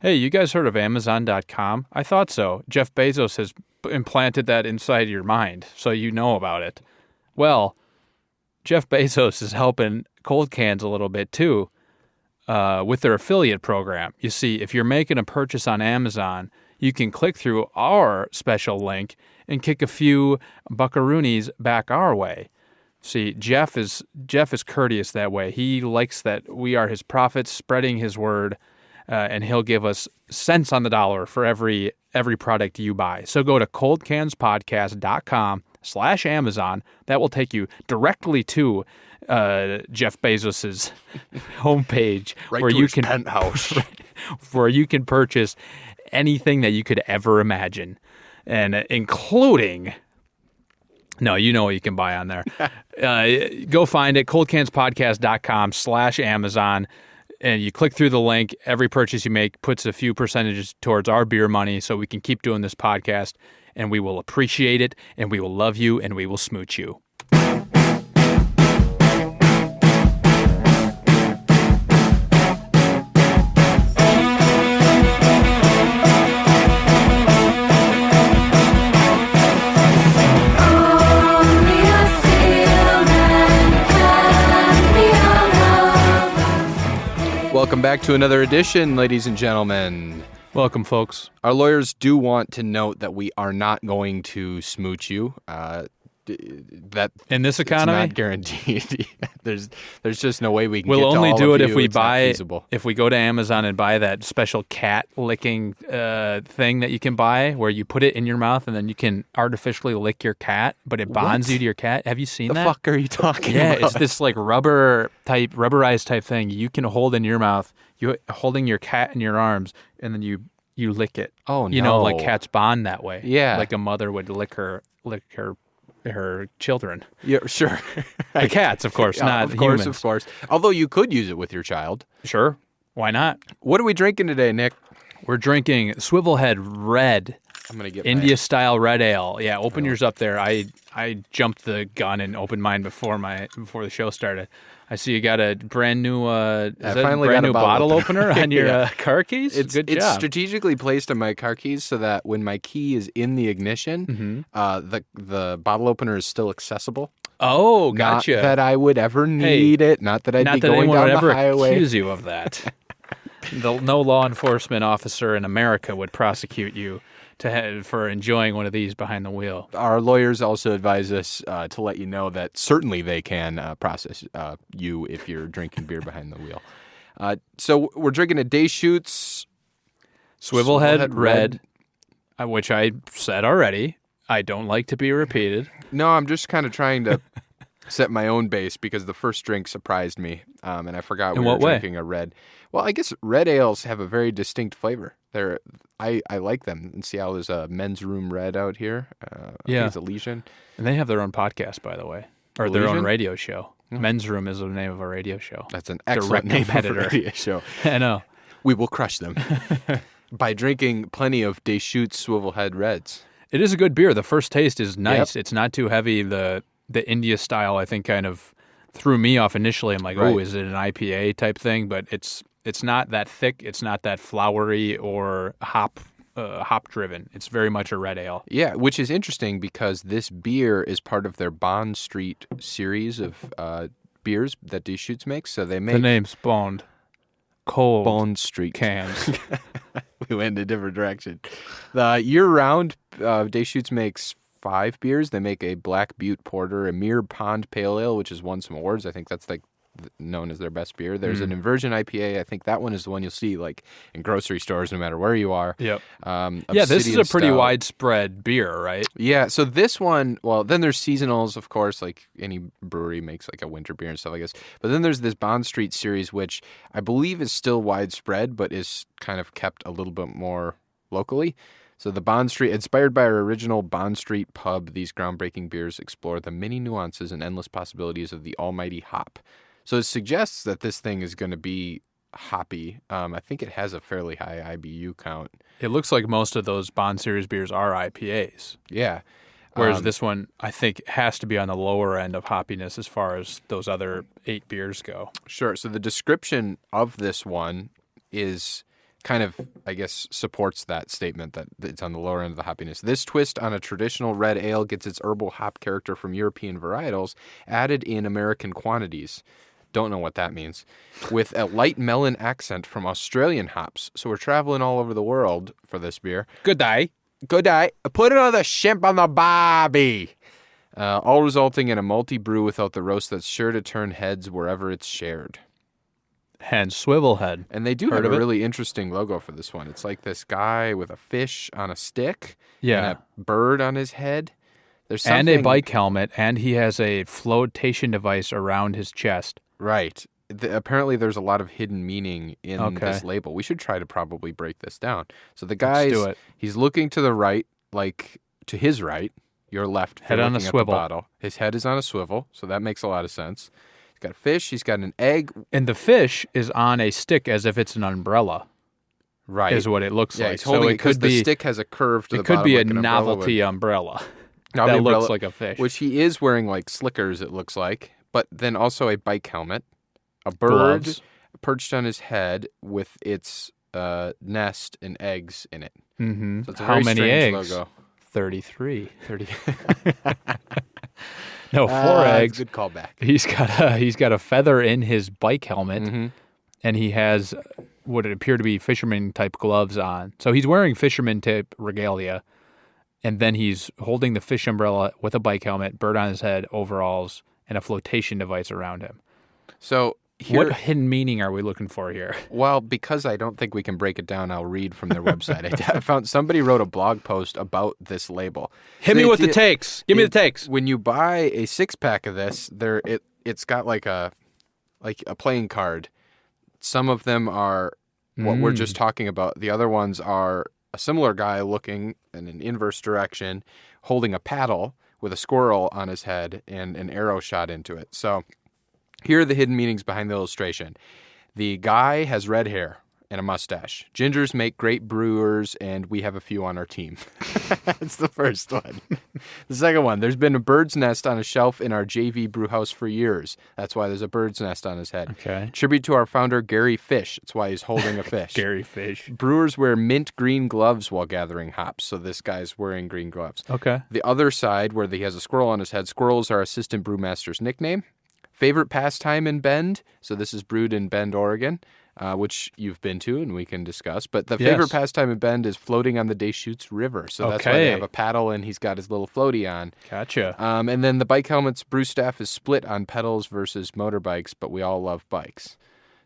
Hey, you guys heard of Amazon.com? I thought so. Jeff Bezos has implanted that inside your mind, so you know about it. Well, Jeff Bezos is helping Cold Cans a little bit too with their affiliate program. You see, if you're making a purchase on Amazon, you can click through our special link and kick a few buckaroonies back our way. See, Jeff is courteous that way. He likes that we are his prophets, spreading his word, and he'll give us cents on the dollar for every product you buy. So go to coldcanspodcast.com/Amazon. That will take you directly to Jeff Bezos's homepage, where you can penthouse, where you can purchase anything that you could ever imagine, and including. No, you know what you can buy on there. Go find it, coldcanspodcast.com/Amazon, and you click through the link. Every purchase you make puts a few percentages towards our beer money so we can keep doing this podcast, and we will appreciate it, and we will love you, and we will smooch you. Welcome back to another edition, ladies and gentlemen. Welcome, folks. Our lawyers do want to note that we are not going to smooch you. That in this economy, it's not guaranteed. There's just no way we can. We'll get only to all do of it you. if we It's not buy. feasible. If we go to Amazon and buy that special cat licking thing that you can buy, where you put it in your mouth and then you can artificially lick your cat, but it bonds you to your cat. Have you seen that? The fuck are you talking Yeah, about? it's this like rubberized type thing you can hold in your mouth. You holding your cat in your arms, and then you lick it. Oh no! You know, like cats bond that way. Yeah, like a mother would lick her children. Yeah, sure. The cats, of course, not humans. Of course. Although you could use it with your child. Sure. Why not? What are we drinking today, Nick? We're drinking Swivelhead Red. I'm gonna get India-style red ale. Yeah, open yours up there. I jumped the gun and opened mine before the show started. I see you got a brand new bottle opener on your car keys. It's Good job. It's strategically placed on my car keys so that when my key is in the ignition, the bottle opener is still accessible. Oh, gotcha. Not that I would ever need it. Not that I'd be going down the highway. Not that anyone would ever accuse you of that. No law enforcement officer in America would prosecute you for enjoying one of these behind the wheel. Our lawyers also advise us to let you know that certainly they can process you if you're drinking beer behind the wheel. So we're drinking a Deschutes Swivelhead Red, which I said already. I don't like to be repeated. No, I'm just kind of trying to set my own base because the first drink surprised me, and I forgot we were drinking a red. Well, I guess red ales have a very distinct flavor. I like them. In Seattle, there's a Men's Room Red out here. I think it's Elysian. And they have their own podcast, by the way, or their own radio show. Men's Room is the name of a radio show. That's an excellent name of a radio show. I know. We will crush them by drinking plenty of Deschutes Swivelhead Reds. It is a good beer. The first taste is nice. Yep. It's not too heavy. The India style, I think, kind of threw me off initially. I'm like, oh, is it an IPA type thing? But it's not that thick. It's not that flowery or hop driven. It's very much a red ale. Yeah, which is interesting because this beer is part of their Bond Street series of beers that Deschutes makes. So they make the name's Bond. Cold Bond Street cans. We went in a different direction. The year-round, Deschutes makes 5 beers. They make a Black Butte Porter, a Mere Pond Pale Ale, which has won some awards. I think that's like known as their best beer. There's an Inversion IPA. I think that one is the one you'll see like in grocery stores no matter where you are. Yep. This is a pretty widespread beer, right? Yeah, so this one, well, then there's seasonals, of course, like any brewery makes like a winter beer and stuff, I guess. But then there's this Bond Street series, which I believe is still widespread, but is kind of kept a little bit more locally. So the Bond Street, inspired by our original Bond Street pub, these groundbreaking beers explore the many nuances and endless possibilities of the almighty hop. So it suggests that this thing is going to be hoppy. I think it has a fairly high IBU count. It looks like most of those Bond Series beers are IPAs. Yeah. Whereas this one, I think, has to be on the lower end of hoppiness as far as those other 8 beers go. Sure. So the description of this one is kind of, I guess, supports that statement that it's on the lower end of the hoppiness. This twist on a traditional red ale gets its herbal hop character from European varietals, added in American quantities. Don't know what that means. With a light melon accent from Australian hops. So we're traveling all over the world for this beer. Good day. Good day. Put another shrimp on the barbie. All resulting in a malty brew without the roast that's sure to turn heads wherever it's shared. Hence Swivelhead. And they do have a really interesting logo for this one. It's like this guy with a fish on a stick and a bird on his head. There's something... And a bike helmet, and he has a flotation device around his chest. Right. Apparently there's a lot of hidden meaning in this label. We should try to probably break this down. So the guy's, he's looking to the right, like to his right, your left. Head on a swivel. Bottle. His head is on a swivel, so that makes a lot of sense. He's got a fish, he's got an egg. And the fish is on a stick as if it's an umbrella. Right. Is what it looks like. He's holding it because the stick has a curve to the bottom. It could be a novelty umbrella. That looks like a fish. Which he is wearing like slickers, it looks like. But then also a bike helmet. A bird Gloves. Perched on his head with its nest and eggs in it. Mm-hmm. So it's a very How many strange eggs? logo. 33. 30. No, 4 eggs. Good callback. He's got a feather in his bike helmet, Mm-hmm. and he has what appear to be fisherman type gloves on. So he's wearing fisherman type regalia, and then he's holding the fish umbrella with a bike helmet, bird on his head, overalls, and a flotation device around him. So what hidden meaning are we looking for here? Well, because I don't think we can break it down, I'll read from their website. I found somebody wrote a blog post about this label. Hit me with the takes. Give me the takes. When you buy a 6-pack of this, it's got like a playing card. Some of them are what we're just talking about. The other ones are a similar guy looking in an inverse direction, holding a paddle with a squirrel on his head and an arrow shot into it. So here are the hidden meanings behind the illustration. The guy has red hair and a mustache. Gingers make great brewers, and we have a few on our team. That's the first one. The second one, there's been a bird's nest on a shelf in our JV brew house for years. That's why there's a bird's nest on his head. Okay. Tribute to our founder, Gary Fish. That's why he's holding a fish. Gary Fish. Brewers wear mint green gloves while gathering hops, so this guy's wearing green gloves. Okay. The other side, where he has a squirrel on his head, squirrels are assistant brewmaster's nickname. Favorite pastime in Bend. So this is brewed in Bend, Oregon, which you've been to and we can discuss. But the favorite pastime in Bend is floating on the Deschutes River. So that's why they have a paddle and he's got his little floaty on. Gotcha. And then the bike helmet's brew staff is split on pedals versus motorbikes, but we all love bikes.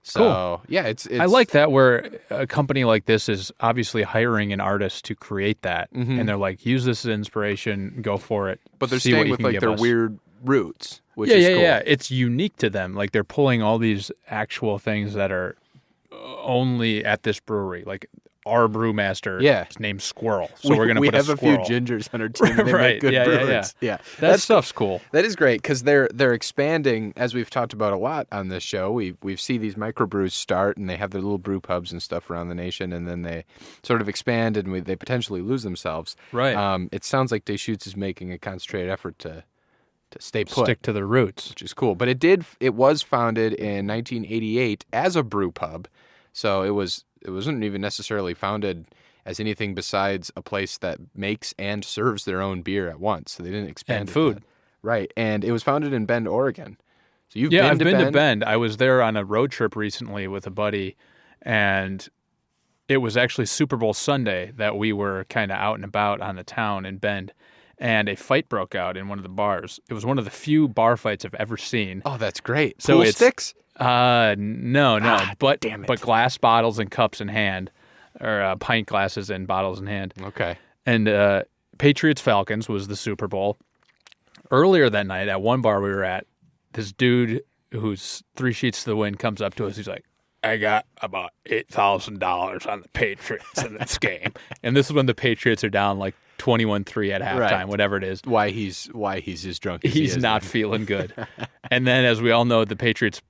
So, cool. Yeah, it's I like that where a company like this is obviously hiring an artist to create that. Mm-hmm. And they're like, use this as inspiration, go for it. But they're see staying what with like their weird roots, which is cool. Yeah. It's unique to them. Like they're pulling all these actual things that are only at this brewery. Like our brewmaster is named Squirrel. So we're going to put a squirrel. We have a few gingers on our team. They make good brewers. Yeah. That stuff's cool. That is great because they're expanding, as we've talked about a lot on this show. We've seen these microbrews start, and they have their little brew pubs and stuff around the nation, and then they sort of expand, and they potentially lose themselves. Right. It sounds like Deschutes is making a concentrated effort to stay put. Stick to the roots. Which is cool. But it was founded in 1988 as a brew pub, so it wasn't even necessarily founded as anything besides a place that makes and serves their own beer at once. So they didn't expand and food. Right. And it was founded in Bend, Oregon. So I've been to Bend. I was there on a road trip recently with a buddy, and it was actually Super Bowl Sunday that we were kind of out and about on the town in Bend, and a fight broke out in one of the bars. It was one of the few bar fights I've ever seen. Oh, that's great. So Pool sticks? No. But damn it. But glass bottles and cups in hand, or pint glasses and bottles in hand. Okay. And Patriots Falcons was the Super Bowl. Earlier that night, at one bar we were at, this dude who's 3 sheets to the wind comes up to us. He's like, I got about $8,000 on the Patriots in this game. And this is when the Patriots are down like 21-3 at halftime, whatever it is. Why he's as drunk as he is. He's not feeling good. And then, as we all know, the Patriots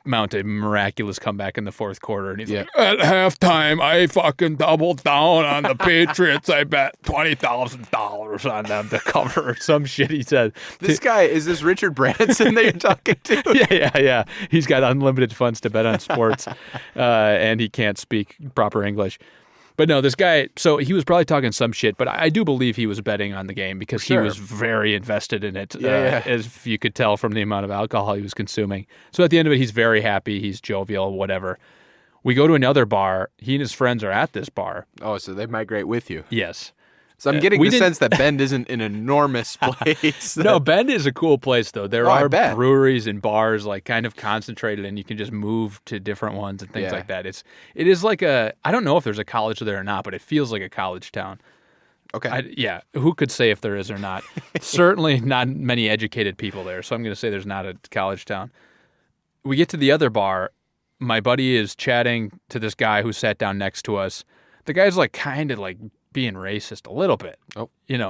mount a miraculous comeback in the fourth quarter. And he's like, at halftime, I fucking doubled down on the Patriots. I bet $20,000 on them to cover some shit he said. This guy, is this Richard Branson that you're talking to? Yeah. He's got unlimited funds to bet on sports, and he can't speak proper English. But no, this guy, so he was probably talking some shit, but I do believe he was betting on the game because he was very invested in it, as you could tell from the amount of alcohol he was consuming. So at the end of it, he's very happy, he's jovial, whatever. We go to another bar. He and his friends are at this bar. Oh, so they migrate with you. Yes. So I'm getting the sense that Bend isn't an enormous place. No, Bend is a cool place, though. There are breweries and bars, like, kind of concentrated, and you can just move to different ones and things like that. It is like I don't know if there's a college there or not, but it feels like a college town. Okay. Who could say if there is or not? Certainly not many educated people there, so I'm going to say there's not a college town. We get to the other bar. My buddy is chatting to this guy who sat down next to us. The guy's, like, kind of, like, being racist a little bit,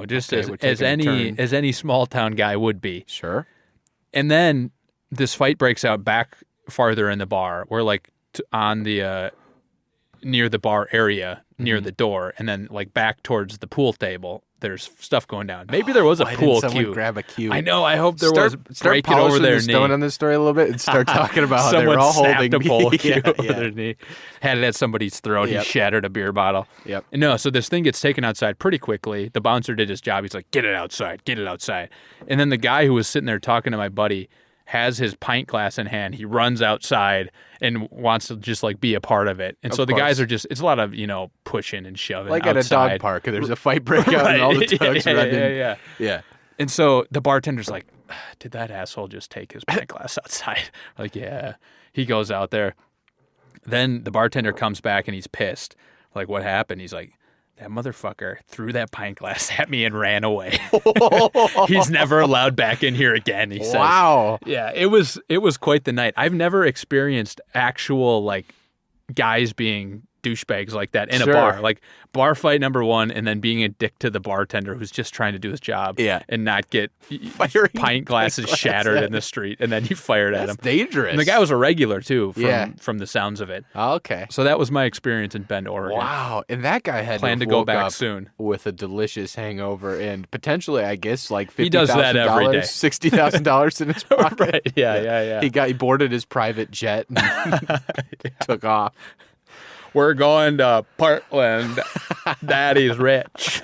just as any small town guy would be. Sure. And then this fight breaks out back farther in the bar. We're like on the near the bar area, near the door, and then like back towards the pool table. There's stuff going down. Maybe there was a pool cue. Grab a cue. I know. I hope there was. Start polishing the stone on this story a little bit and start talking about how they were all holding a pole cue over their knee. Had it at somebody's throat. He shattered a beer bottle. Yep. No, so this thing gets taken outside pretty quickly. The bouncer did his job. He's like, get it outside. And then the guy who was sitting there talking to my buddy has his pint glass in hand. He runs outside and wants to just like be a part of it. And so the guys are it's a lot of, pushing and shoving like outside. At a dog park. There's a fight breakout and all the dogs running. Yeah. And so the bartender's like, did that asshole just take his pint glass outside? Like, yeah. He goes out there. Then the bartender comes back and he's pissed. Like, what happened? He's like, that motherfucker threw that pint glass at me and ran away. He's never allowed back in here again, he says. Wow. Yeah, it was quite the night. I've never experienced actual, like, guys being douchebags like that in a bar. Like, bar fight number one, and then being a dick to the bartender who's just trying to do his job and not get pint glasses shattered in the street, and then you fired at him. That's dangerous. And the guy was a regular, too, from the sounds of it. Okay. So that was my experience in Bend, Oregon. Wow. And that guy had planned to go back soon with a delicious hangover and potentially, I guess, like $50,000. He does that every day. $60,000 in his pocket. Right. Yeah. He boarded his private jet and took off. We're going to Portland. Daddy's rich.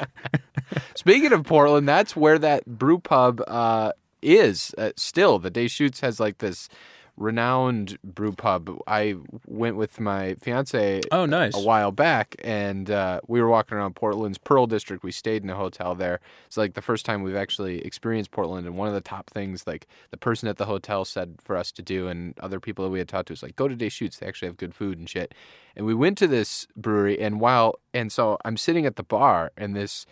Speaking of Portland, that's where that brew pub is. Still, the Deschutes has like this renowned brew pub. I went with my fiance oh, nice. A while back, and we were walking around Portland's Pearl District. We stayed in a hotel there. It's like the first time we've actually experienced Portland, and one of the top things like the person at the hotel said for us to do, and other people that we had talked to, was like, go to Deschutes. They actually have good food and shit. And we went to this brewery, and so I'm sitting at the bar, and there's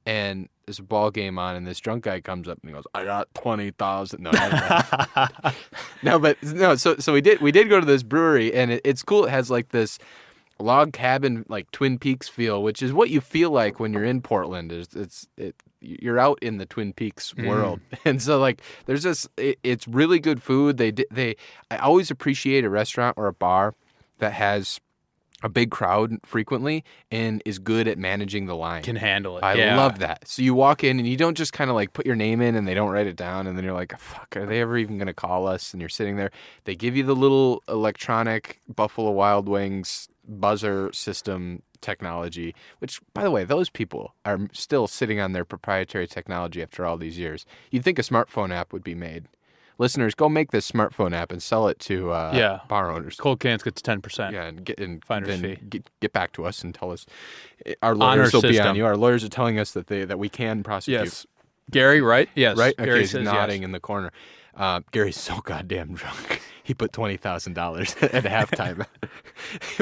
a ball game on, and this drunk guy comes up and he goes, I got 20,000. So we did go to this brewery, and it's cool. It has like this log cabin, like Twin Peaks feel, which is what you feel like when you're in Portland. You're out in the Twin Peaks world. And so like there's this, it's really good food. I always appreciate a restaurant or a bar that has a big crowd frequently and is good at managing the line. Can handle it. I love that. So you walk in and you don't just kind of like put your name in and they don't write it down, and then you're like, fuck, are they ever even going to call us? And you're sitting there. They give you the little electronic Buffalo Wild Wings buzzer system technology, which, by the way, those people are still sitting on their proprietary technology after all these years. You'd think a smartphone app would be made. Listeners, go make this smartphone app and sell it to bar owners. Cold Cans gets 10%. Yeah, and finder's fee. Get back to us and tell us. Our lawyers will be on you. Our lawyers are telling us that we can prosecute. Yes. Gary, right? Yes. Right? Gary he's says nodding in the corner. Gary's so goddamn drunk. He put $20,000 at halftime.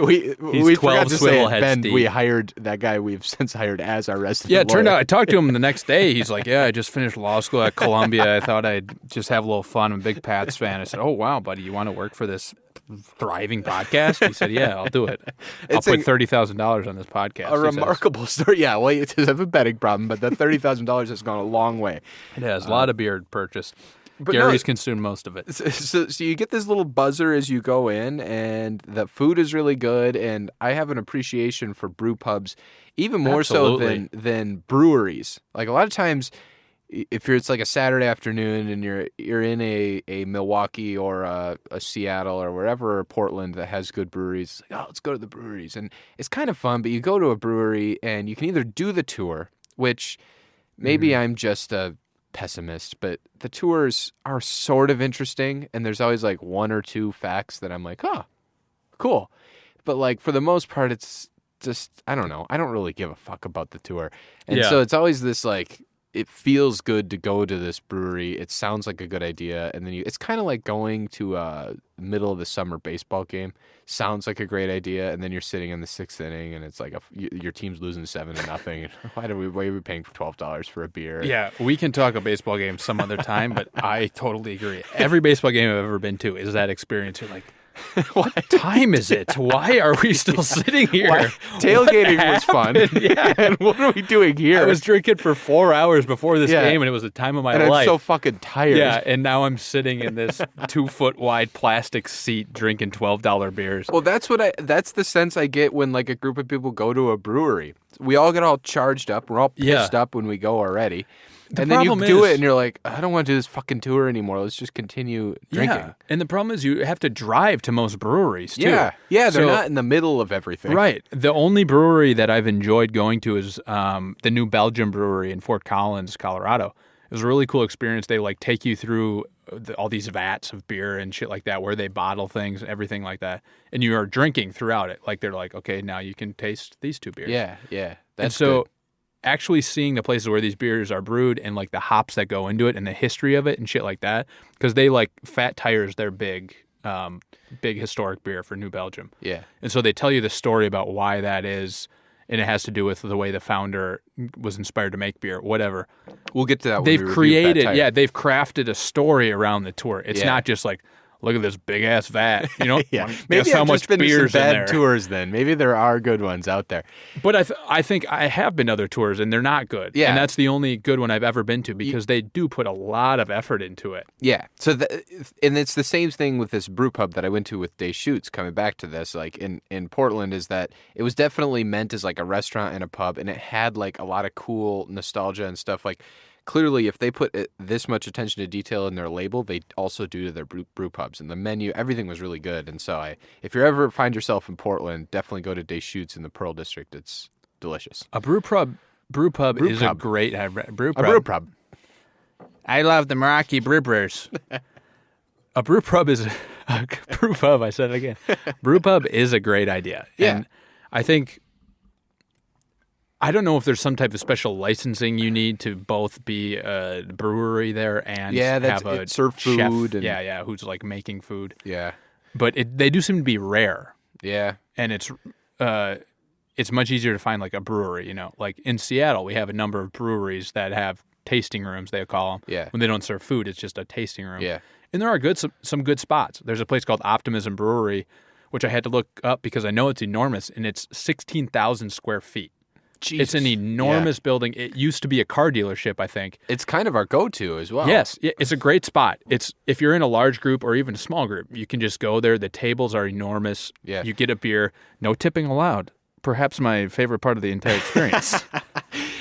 we forgot to say at Bend, we hired that guy we've since hired as our resident lawyer. It turned out I talked to him the next day. He's like, I just finished law school at Columbia. I thought I'd just have a little fun. I'm a big Pats fan. I said, oh, wow, buddy, you want to work for this thriving podcast? He said, yeah, I'll do it. I'll put $30,000 on this podcast. A remarkable story. Yeah, well, it does have a betting problem, but that $30,000 has gone a long way. It has. A lot of beer purchased. But Gary's consumed most of it. So you get this little buzzer as you go in, and the food is really good. And I have an appreciation for brew pubs, even more Absolutely. so than breweries. Like a lot of times, if it's like a Saturday afternoon and you're in a Milwaukee or a Seattle or wherever, or Portland that has good breweries, it's like, oh, let's go to the breweries, and it's kind of fun. But you go to a brewery and you can either do the tour, which maybe I'm just a pessimist, but the tours are sort of interesting, and there's always like one or two facts that I'm like, oh, cool. But like for the most part, it's just, I don't know. I don't really give a fuck about the tour, and so it's always this like, it feels good to go to this brewery. It sounds like a good idea. And then it's kind of like going to a middle of the summer baseball game. Sounds like a great idea. And then you're sitting in the 6th inning and it's like your team's losing 7-0. Why are we paying for $12 for a beer? Yeah, we can talk a baseball game some other time, but I totally agree. Every baseball game I've ever been to is that experience. You're like, what time is it? Why are we still sitting here? Tailgating was fun. Yeah. And what are we doing here? I was drinking for 4 hours before this game, and it was the time of my life. life. I'm so fucking tired. Yeah, and now I'm sitting in this 2-foot wide plastic seat drinking $12 beers. Well, that's the sense I get when like a group of people go to a brewery. We all get all charged up. We're all pissed up when we go already. And then you do it and you're like, I don't want to do this fucking tour anymore. Let's just continue drinking. Yeah. And the problem is you have to drive to most breweries, too. Yeah, they're not in the middle of everything. Right. The only brewery that I've enjoyed going to is the New Belgium Brewery in Fort Collins, Colorado. It was a really cool experience. They like take you through all these vats of beer and shit like that, where they bottle things and everything like that. And you are drinking throughout it. Like they're like, okay, now you can taste these 2 beers. Yeah. That's good. Actually seeing the places where these beers are brewed and like the hops that go into it and the history of it and shit like that, because they like Fat Tire's their big historic beer for New Belgium. Yeah. And so they tell you the story about why that is, and it has to do with the way the founder was inspired to make beer, whatever. We'll get to that. They've they've crafted a story around the tour. It's not just like, look at this big ass vat. You know, maybe how much been beer's some bad in there. tours. Then maybe there are good ones out there. But I think I have been to other tours and they're not good. Yeah, and that's the only good one I've ever been to because they do put a lot of effort into it. Yeah. So and it's the same thing with this brew pub that I went to with Deschutes. Coming back to this, like in Portland, is that it was definitely meant as like a restaurant and a pub, and it had like a lot of cool nostalgia and stuff. Like clearly, if they put this much attention to detail in their label, they also do to their brew pubs. And the menu, everything was really good. And so if you ever find yourself in Portland, definitely go to Deschutes in the Pearl District. It's delicious. A brew pub is a great brew pub. A brew pub. I love the Meraki brewers. A brew pub is a brew pub. I said it again. Brew pub is a great idea. Yeah. And I think, I don't know if there's some type of special licensing you need to both be a brewery there and have a serve food. Chef, who's like making food. Yeah. But they do seem to be rare. Yeah. And it's much easier to find like a brewery, you know. Like in Seattle, we have a number of breweries that have tasting rooms, they call them. Yeah. When they don't serve food, it's just a tasting room. Yeah. And there are some good spots. There's a place called Optimism Brewery, which I had to look up because I know it's enormous, and it's 16,000 square feet. Jesus. It's an enormous building. It used to be a car dealership, I think. It's kind of our go-to as well. Yes, it's a great spot. It's if you're in a large group or even a small group, you can just go there. The tables are enormous. Yeah. You get a beer. No tipping allowed. Perhaps my favorite part of the entire experience.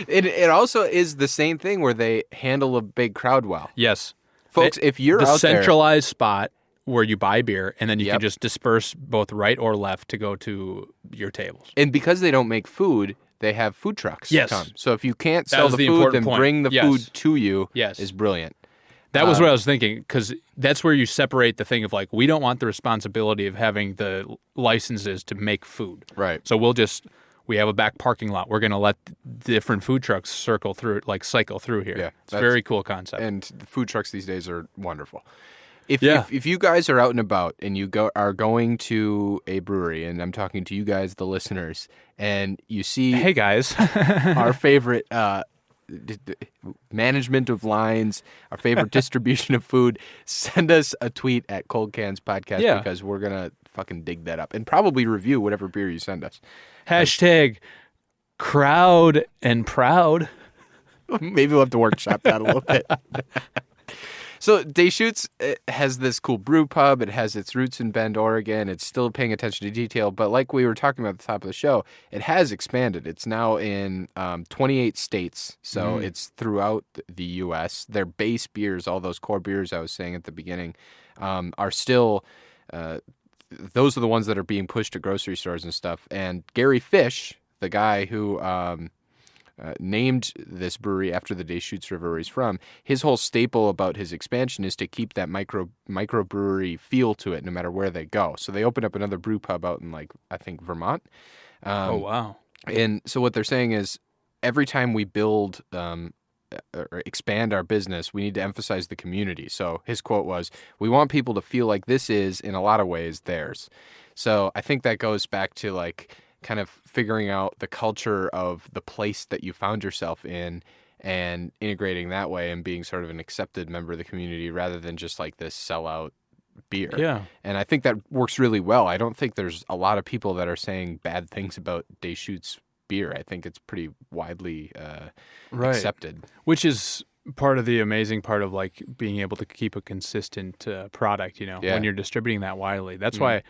It also is the same thing where they handle a big crowd well. Yes. Folks, if you're the out there... The centralized spot where you buy beer, and then you can just disperse both right or left to go to your tables. And because they don't make food... They have food trucks come. So if you can't sell the food, then bring the food to you is brilliant. That was what I was thinking, because that's where you separate the thing of like, we don't want the responsibility of having the licenses to make food. Right. So we have a back parking lot. We're going to let different food trucks cycle through here. Yeah, it's a very cool concept. And the food trucks these days are wonderful. If you guys are out and about and you are going to a brewery, and I'm talking to you guys, the listeners, and you see, hey guys, our favorite management of lines, our favorite distribution of food, send us a tweet at Cold Cans Podcast because we're gonna fucking dig that up and probably review whatever beer you send us. Hashtag crowd and proud. Maybe we'll have to workshop that a little bit. So Deschutes has this cool brew pub. It has its roots in Bend, Oregon. It's still paying attention to detail, but like we were talking about at the top of the show, it has expanded. It's now in 28 states, so it's throughout the U.S. Their base beers, all those core beers I was saying at the beginning, are still. Those are the ones that are being pushed to grocery stores and stuff. And Gary Fish, the guy who named this brewery after the Deschutes River where he's from, his whole staple about his expansion is to keep that microbrewery feel to it no matter where they go. So they opened up another brew pub out in, like, I think Vermont. Oh, wow. And so what they're saying is every time we build or expand our business, we need to emphasize the community. So his quote was, "We want people to feel like this is, in a lot of ways, theirs." So I think that goes back to, like, kind of figuring out the culture of the place that you found yourself in and integrating that way and being sort of an accepted member of the community rather than just like this sellout beer. Yeah. And I think that works really well. I don't think there's a lot of people that are saying bad things about Deschutes beer. I think it's pretty widely accepted. Which is part of the amazing part of, like, being able to keep a consistent product, when you're distributing that widely. That's why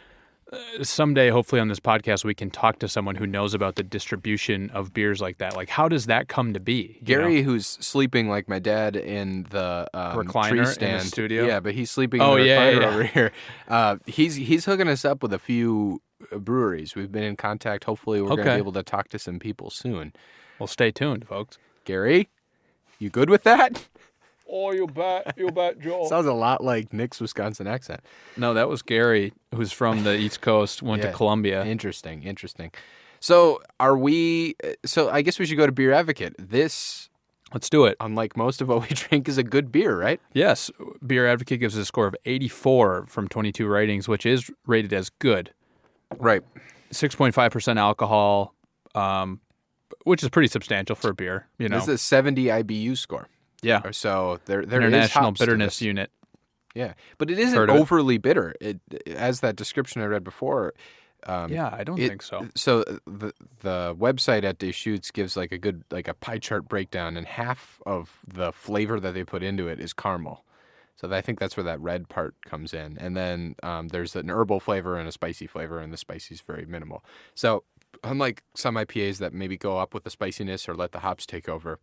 someday, hopefully on this podcast, we can talk to someone who knows about the distribution of beers like that. Like, how does that come to be? Gary, who's sleeping like my dad in the recliner tree stand in the studio. Yeah, but he's sleeping in the recliner over here. He's hooking us up with a few breweries. We've been in contact. Hopefully, we're going to be able to talk to some people soon. Well, stay tuned, folks. Gary, you good with that? Oh, you bet, Joel. Sounds a lot like Nick's Wisconsin accent. No, that was Gary, who's from the East Coast, went to Columbia. Interesting. So I guess we should go to Beer Advocate. Let's do it. Unlike most of what we drink, is a good beer, right? Yes. Beer Advocate gives a score of 84 from 22 ratings, which is rated as good. Right. 6.5% alcohol, which is pretty substantial for a beer. This is a 70 IBU score. Yeah. So there International is Bitterness Unit. Yeah, but it isn't overly bitter. As that description I read before. I don't think so. So the website at Deschutes gives like a pie chart breakdown, and half of the flavor that they put into it is caramel. So I think that's where that red part comes in, and then there's an herbal flavor and a spicy flavor, and the spicy is very minimal. So unlike some IPAs that maybe go up with the spiciness or let the hops take over,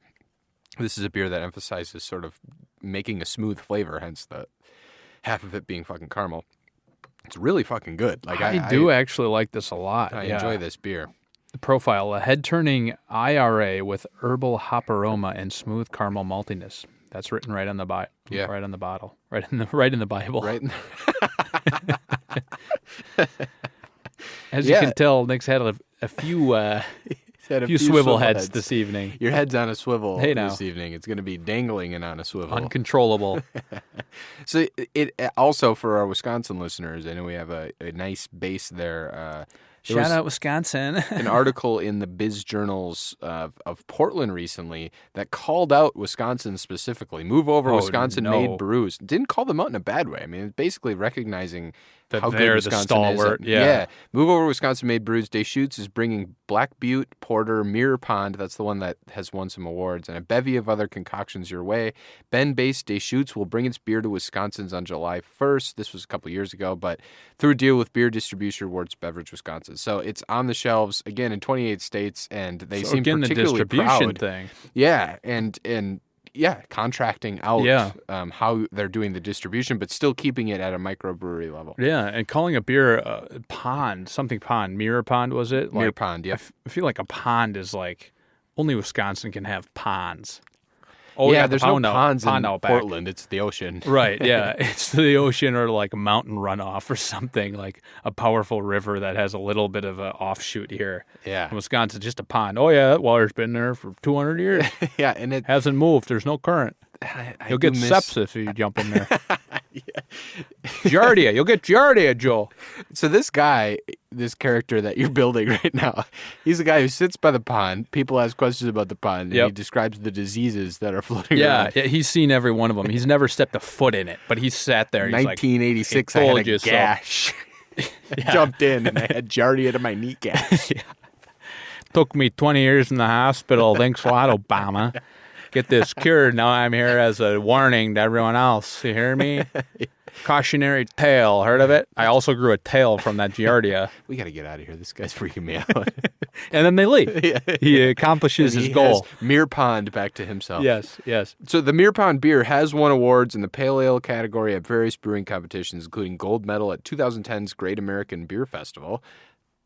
this is a beer that emphasizes sort of making a smooth flavor, hence the half of it being fucking caramel. It's really fucking good. Like I do actually like this a lot. I enjoy this beer. The profile, a head-turning IRA with herbal hop aroma and smooth caramel maltiness. That's written right on the Bible. Yeah. Right on the bottle. Right in the Bible. Right. As you can tell, Nick's had a few swivel heads this evening. Your head's on a swivel now. This evening. It's going to be dangling and on a swivel. Uncontrollable. So it also, for our Wisconsin listeners, I know we have a nice base there. Shout out Wisconsin. An article in the Biz Journals of Portland recently that called out Wisconsin specifically. Move over Wisconsin-made brews. Didn't call them out in a bad way. I mean, it's basically recognizing that how good Wisconsin the stalwart. is. Yeah. Move over Wisconsin-made brews. Deschutes is bringing Black Butte, Porter, Mirror Pond. That's the one that has won some awards, and a bevy of other concoctions your way. Bend-based Deschutes will bring its beer to Wisconsin's on July 1st. This was a couple years ago, but through a deal with Beer Distribution Awards Beverage Wisconsin. So it's on the shelves again in 28 states, and they seem particularly the distribution proud. Thing. Yeah, and contracting out how they're doing the distribution, but still keeping it at a microbrewery level. Yeah, and calling a beer pond, Mirror Pond, was it? Mirror Pond, yeah. I feel like a pond is like, only Wisconsin can have ponds. Oh, yeah, there's no ponds in out Portland. back. It's the ocean. Right, yeah. It's the ocean or like a mountain runoff or something, like a powerful river that has a little bit of an offshoot here. Yeah. In Wisconsin, just a pond. Oh, yeah, that water's been there for 200 years. Yeah, and it hasn't moved. The's no current. You'll get sepsis if you jump in there. Giardia. You'll get Giardia, Joel. So this guy, this character that you're building right now, he's the guy who sits by the pond. People ask questions about the pond, and he describes the diseases that are floating around. Yeah, he's seen every one of them. He's never stepped a foot in it, but he's sat there. 1986, I had a gash. I jumped in, and I had Giardia to my kneecaps. Took me 20 years in the hospital. Thanks a lot, Obama. get this cured. Now I'm here as a warning to everyone else. You hear me? Cautionary tale. Heard of it? I also grew a tail from that Giardia. We got to get out of here. This guy's freaking me out. And then they leave. He accomplishes his goal. Mere Pond back to himself. Yes. So the Mere Pond beer has won awards in the Pale Ale category at various brewing competitions, including gold medal at 2010's Great American Beer Festival.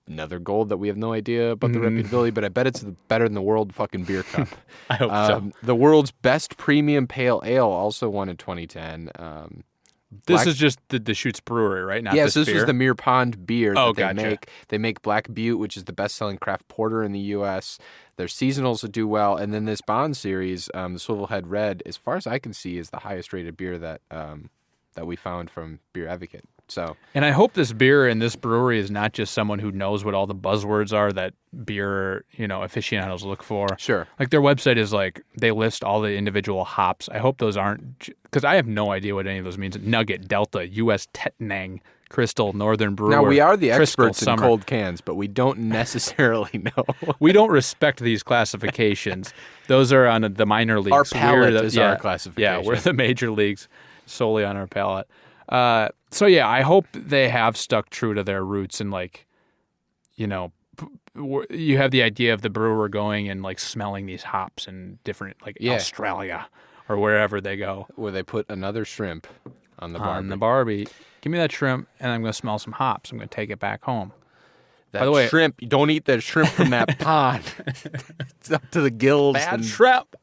Another gold that we have no idea about the reputability, but I bet it's better than the World fucking Beer Cup. I hope so. The world's best premium pale ale also won in 2010. This is just the Deschutes Brewery, right? Not yes, this was beer? the Mere Pond beer that they gotcha. make. They make Black Butte, which is the best-selling craft porter in the U.S. Their seasonals that do well, and then this Bond series, the Swivelhead Red, as far as I can see, is the highest-rated beer that we found from Beer Advocate. So, and I hope this beer in this brewery is not just someone who knows what all the buzzwords are that beer, aficionados look for. Sure. Like their website is like, they list all the individual hops. I hope those aren't, because I have no idea what any of those means. Nugget, Delta, U.S. Tettnang, Crystal, Northern Brewer. Now, we are the Crystal, experts in Summer. cold cans, but we don't necessarily know. We don't respect these classifications. Those are on the minor leagues. Our palate is our classification. Yeah, we're the major leagues solely on our palate. So yeah, I hope they have stuck true to their roots and you have the idea of the brewer going and like smelling these hops in different Australia or wherever they go. Where they put another shrimp on the Barbie. On the Barbie. Give me that shrimp and I'm going to smell some hops. I'm going to take it back home. By the way, shrimp, you don't eat that shrimp from that pond. It's up to the gills. Bad shrimp.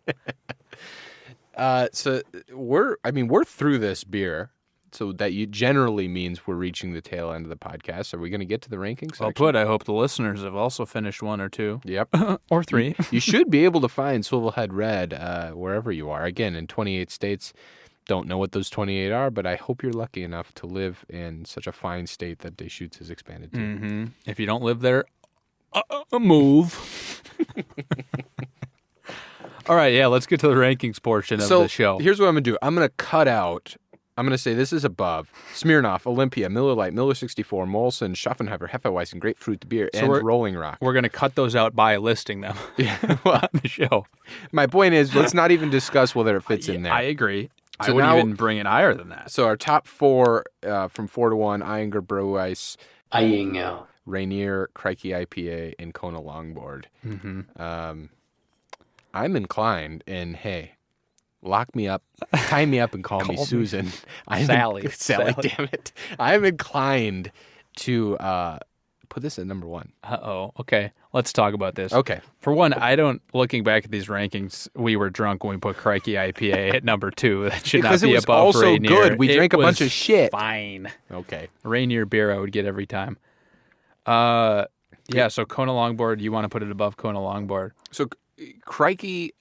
So we're through this beer. So that generally means we're reaching the tail end of the podcast. Are we going to get to the rankings section? Well put. I hope the listeners have also finished one or two. Yep. Or three. You should be able to find Swivelhead Red wherever you are. Again, in 28 states. Don't know what those 28 are, but I hope you're lucky enough to live in such a fine state that Deschutes has expanded to. Mm-hmm. If you don't live there, move. All right, yeah, let's get to the rankings portion of the show. Here's what I'm going to do. I'm going to cut out. I'm going to say this is above Smirnoff, Olympia, Miller Lite, Miller 64, Molson, Schaffenheber, Hefeweizen, Grapefruit Beer, and Rolling Rock. We're going to cut those out by listing them on the show. My point is, let's not even discuss whether it fits in there. I agree. So I wouldn't even bring it higher than that. So our top four from 4 to 1, Eyinger Brew Ice, Eyinger, Rainier, Crikey IPA, and Kona Longboard. Mm-hmm. I'm inclined, and hey, lock me up, tie me up, and call me Susan. Sally, damn it. I'm inclined to put this at number 1. Uh-oh. Okay. Let's talk about this. Okay. For one, looking back at these rankings, we were drunk when we put Crikey IPA at number 2. That should not be above Rainier. Because it was also good. We drank a bunch of shit. Fine. Okay. Rainier beer I would get every time. Yeah, so Kona Longboard, you want to put it above Kona Longboard. So Crikey,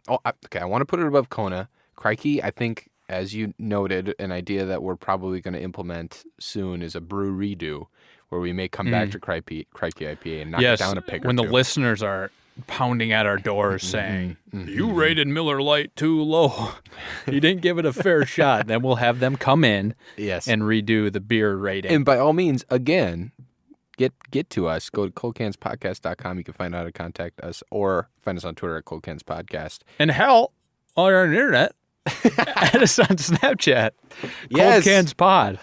I want to put it above Kona. Crikey, I think, as you noted, an idea that we're probably going to implement soon is a brew redo, where we may come back to Crikey IPA and knock it down a peg or when two. the listeners are pounding at our doors saying, you rated Miller Lite too low. You didn't give it a fair shot. Then we'll have them come in and redo the beer rating. And by all means, again, get to us. Go to coldcanspodcast.com. You can find out how to contact us or find us on Twitter at coldcanspodcast. And hell, on our internet, add us on Snapchat. Yes. Cold Cans Pod.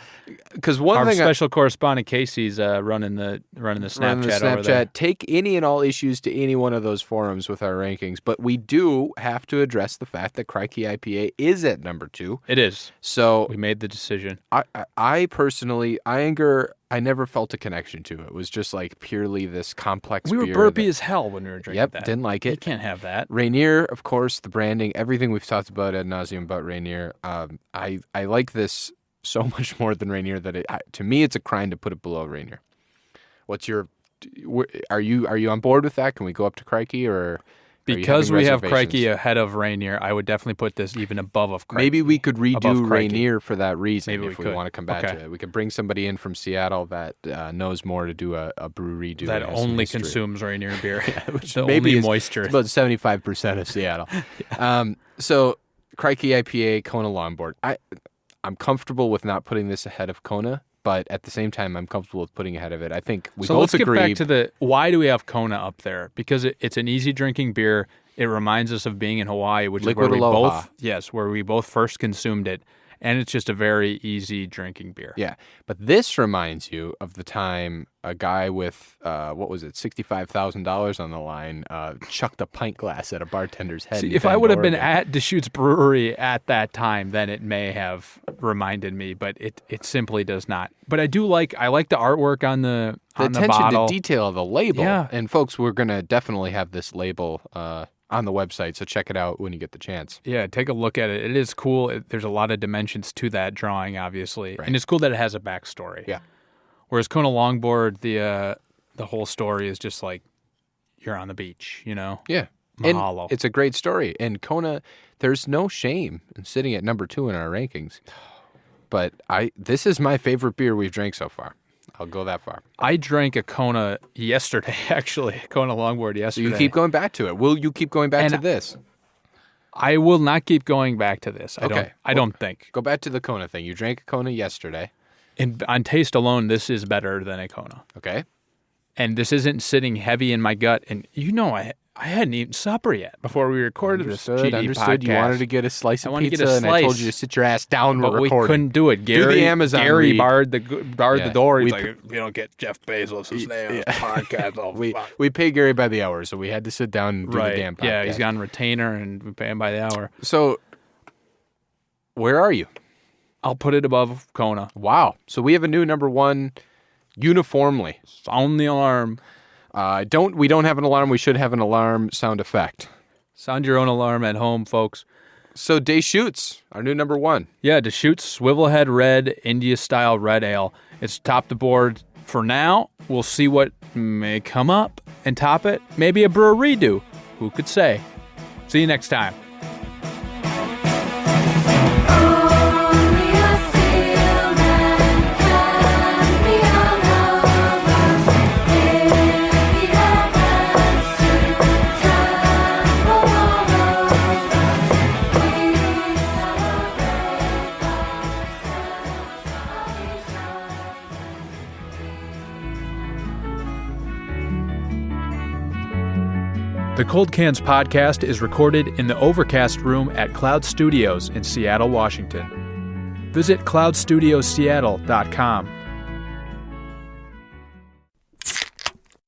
Because our special correspondent Casey's running the Snapchat over there. Take any and all issues to any one of those forums with our rankings, but we do have to address the fact that Crikey IPA is at number 2. It is. So we made the decision. I personally, Eyinger, I never felt a connection to it. It was just like purely this complex beer. We were burpy as hell when we were drinking that. Yep, didn't like it. You can't have that. Rainier, of course, the branding, everything we've talked about ad nauseum about Rainier. I like this so much more than Rainier that to me it's a crime to put it below Rainier. What's your? Are you on board with that? Can we go up to Crikey or? Because we have Crikey ahead of Rainier, I would definitely put this even above Crikey. Maybe we could redo Rainier for that reason. Maybe if we want to come back to it, we could bring somebody in from Seattle that knows more to do a brew redo that only consumes Rainier beer. Which maybe moisture. It's about 75% of Seattle. So Crikey IPA, Kona Longboard. I'm comfortable with not putting this ahead of Kona, but at the same time, I'm comfortable with putting ahead of it. I think we both agree. So let's get back to why do we have Kona up there? Because it's an easy drinking beer. It reminds us of being in Hawaii, which Liquid is where Aloha. where we both first consumed it. And it's just a very easy drinking beer. Yeah, but this reminds you of the time a guy with, $65,000 on the line chucked a pint glass at a bartender's head. See, in if I Bend, would have been Oregon. at Deschutes Brewery at that time, then it may have reminded me, but it simply does not. But I like the artwork on the attention bottle. to detail of the label. Yeah. And folks, we're going to definitely have this label on the website, so check it out when you get the chance. Yeah, take a look at it. It is cool. There's a lot of dimensions to that drawing, obviously. Right. And it's cool that it has a backstory. Yeah. Whereas Kona Longboard, the whole story is just like you're on the beach, Yeah. Mahalo. And it's a great story. And Kona, there's no shame in sitting at number 2 in our rankings. But this is my favorite beer we've drank so far. I'll go that far. I drank a Kona yesterday, actually. Kona Longboard So yesterday. you keep going back to it. Will you keep going back to this? I will not keep going back to this. Okay. I don't think. Go back to the Kona thing. You drank a Kona yesterday. And on taste alone, this is better than a Kona. Okay. And this isn't sitting heavy in my gut. And I hadn't eaten supper yet before we recorded this GD Understood. podcast. You wanted to get a slice of I wanted to pizza, get a and I told slice. you to sit your ass down. But We're we recording. couldn't do it. Do the Amazon Gary read. barred the door. He's We like, you don't get Jeff Bezos' name on the podcast. Oh, fuck. We pay Gary by the hour, so we had to sit down and do the damn podcast. Yeah, he's on retainer, and we pay him by the hour. So, where are you? I'll put it above Kona. Wow. So we have a new number 1 uniformly. Sound the alarm. We don't have an alarm. We should have an alarm sound effect. Sound your own alarm at home, folks. So Deschutes, our new number 1. Yeah, Deschutes Swivelhead Red India-style red ale. It's top the board for now. We'll see what may come up and top it. Maybe a brewery redo. Who could say? See you next time. The Cold Cans podcast is recorded in the Overcast Room at Cloud Studios in Seattle, Washington. Visit cloudstudiosseattle.com